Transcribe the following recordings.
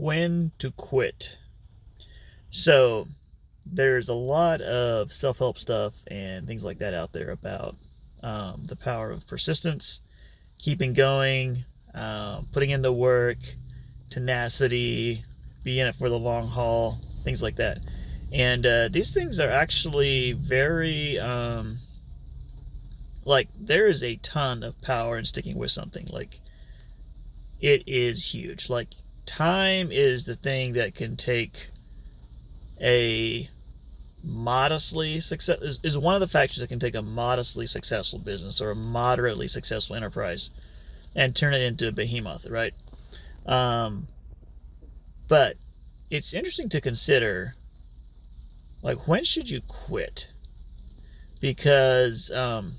When to quit. So, there's a lot of self help stuff and things like that out there about the power of persistence, keeping going, putting in the work, tenacity, be in it for the long haul, things like that. And these things are actually very, like, there is a ton of power in sticking with something. Like, it is huge. Like, time is the thing that can take a modestly success is one of the factors that can take a modestly successful business or a moderately successful enterprise and turn it into a behemoth, right? Um, but it's interesting to consider, like, when should you quit? Because the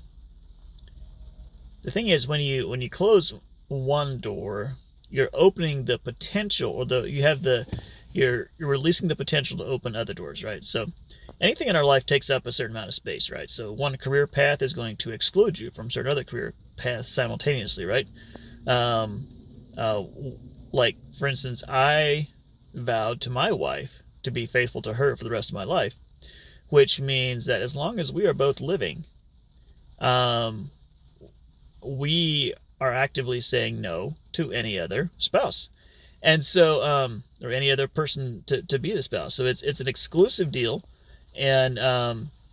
thing is, when you close one door, you're opening the potential, or the you have the you're releasing the potential to open other doors, right? So anything in our life takes up a certain amount of space, right? So one career path is going to exclude you from certain other career paths simultaneously, right? Um, uh, like, for instance, I vowed to my wife to be faithful to her for the rest of my life, which means that as long as we are both living, um, we are actively saying no to any other spouse. And so, or any other person to be the spouse. So it's an exclusive deal. And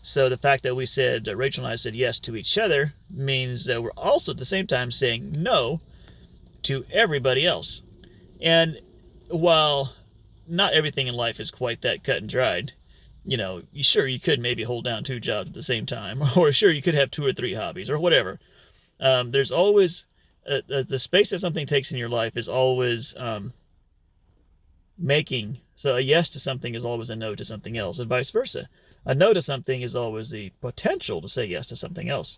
so the fact that we said, Rachel and I said yes to each other means that we're also at the same time saying no to everybody else. And while not everything in life is quite that cut and dried, sure, you could maybe hold down two jobs at the same time, or sure, you could have two or three hobbies, or whatever. There's always the space that something takes in your life is always making. So a yes to something is always a no to something else, and vice versa. A no to something is always the potential to say yes to something else.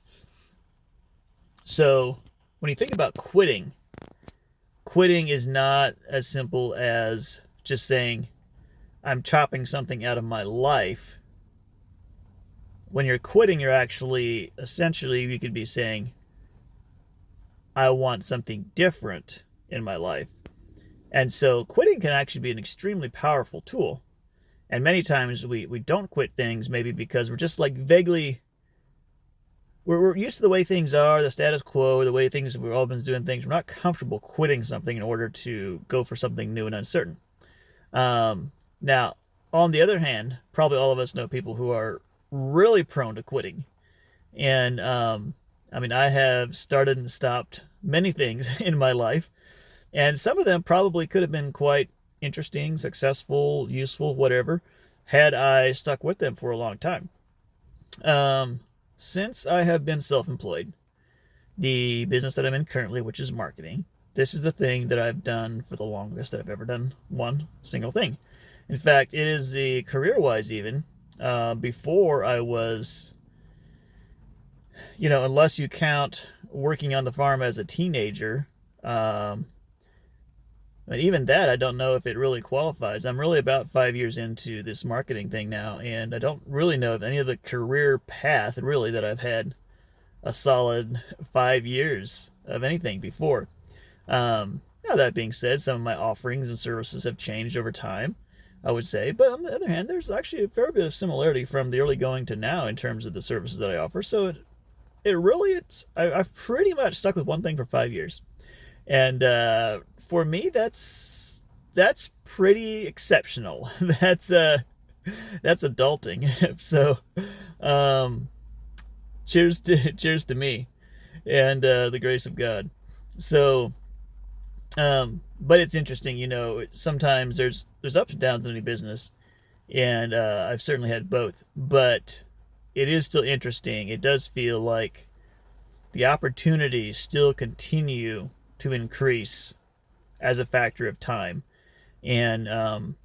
So when you think about quitting is not as simple as just saying, I'm chopping something out of my life. When you're quitting, you're actually, essentially, you could be saying, I want something different in my life. And so quitting can actually be an extremely powerful tool. And many times we don't quit things maybe because we're just like vaguely, we're used to the way things are, the status quo, the way things we've all been doing things. We're not comfortable quitting something in order to go for something new and uncertain. Now, on the other hand, probably all of us know people who are really prone to quitting. And I mean, I have started and stopped many things in my life, and some of them probably could have been quite interesting, successful, useful, whatever, had I stuck with them for a long time. Um, since I have been self employed, the business that I'm in currently, which is marketing, this is the thing that I've done for the longest that I've ever done one single thing. In fact, it is the career wise, even. Before I was, unless you count working on the farm as a teenager, but even that, I don't know if it really qualifies. I'm really about 5 years into this marketing thing now, and I don't really know of any of the career path really that I've had a solid 5 years of anything before. Now, that being said, some of my offerings and services have changed over time, I would say. But on the other hand, there's actually a fair bit of similarity from the early going to now in terms of the services that I offer. So it really, I've pretty much stuck with one thing for 5 years. And for me, that's pretty exceptional. That's adulting. So, um, cheers to me and the grace of God. So, but it's interesting, sometimes there's ups and downs in any business, and I've certainly had both. But it is still interesting. It does feel like the opportunities still continue to increase as a factor of time, and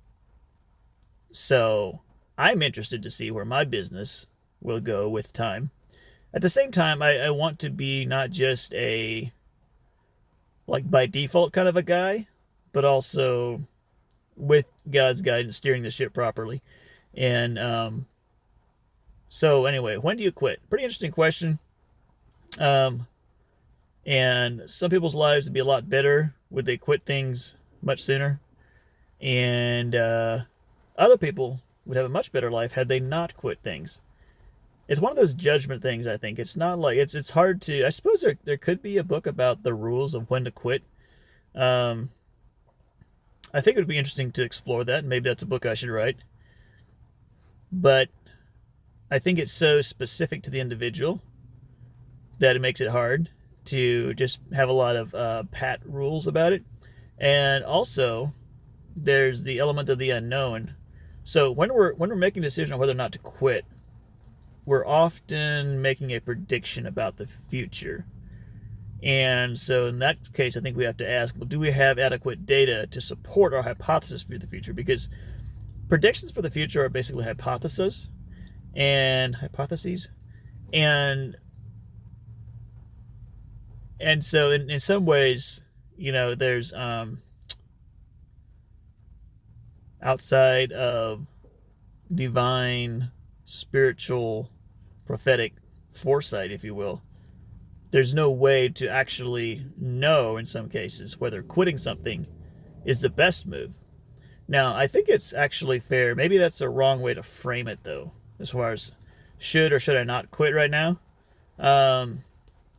so I'm interested to see where my business will go with time. At the same time, I want to be not just a, like, by default kind of a guy, but also with God's guidance steering the ship properly. And so anyway, when do you quit? Pretty interesting question. Um, and some people's lives would be a lot better would they quit things much sooner. And other people would have a much better life had they not quit things. It's one of those judgment things, I think. It's not like it's hard to. I suppose there could be a book about the rules of when to quit. Um, I think it would be interesting to explore that. Maybe that's a book I should write. But I think it's so specific to the individual that it makes it hard to just have a lot of pat rules about it. And also, there's the element of the unknown. So when we're making a decision on whether or not to quit, we're often making a prediction about the future. And so in that case, I think we have to ask, well, do we have adequate data to support our hypothesis for the future? Because predictions for the future are basically hypotheses and hypotheses. And so in some ways, there's outside of divine, spiritual, prophetic foresight, if you will, there's no way to actually know in some cases whether quitting something is the best move. Now, I think it's actually fair. Maybe that's the wrong way to frame it, though, as far as should or should I not quit right now.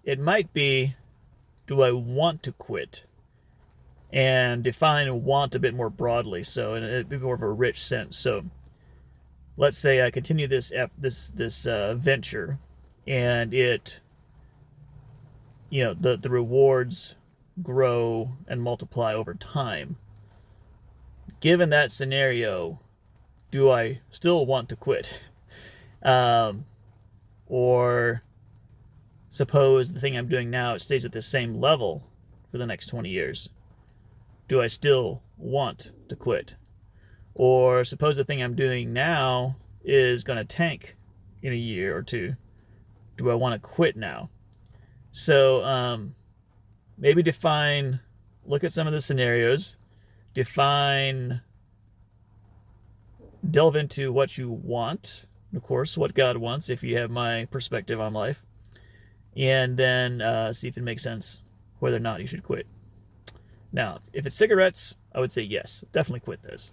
It might be, do I want to quit? And define want a bit more broadly, so in a bit more of a rich sense. So let's say I continue this venture, and it, the rewards grow and multiply over time. Given that scenario, do I still want to quit? Or suppose the thing I'm doing now, it stays at the same level for the next 20 years. Do I still want to quit? Or suppose the thing I'm doing now is going to tank in a year or two. Do I want to quit now? So maybe look at some of the scenarios, delve into what you want, of course, what God wants, if you have my perspective on life, and then see if it makes sense whether or not you should quit. Now, if it's cigarettes, I would say yes, definitely quit those.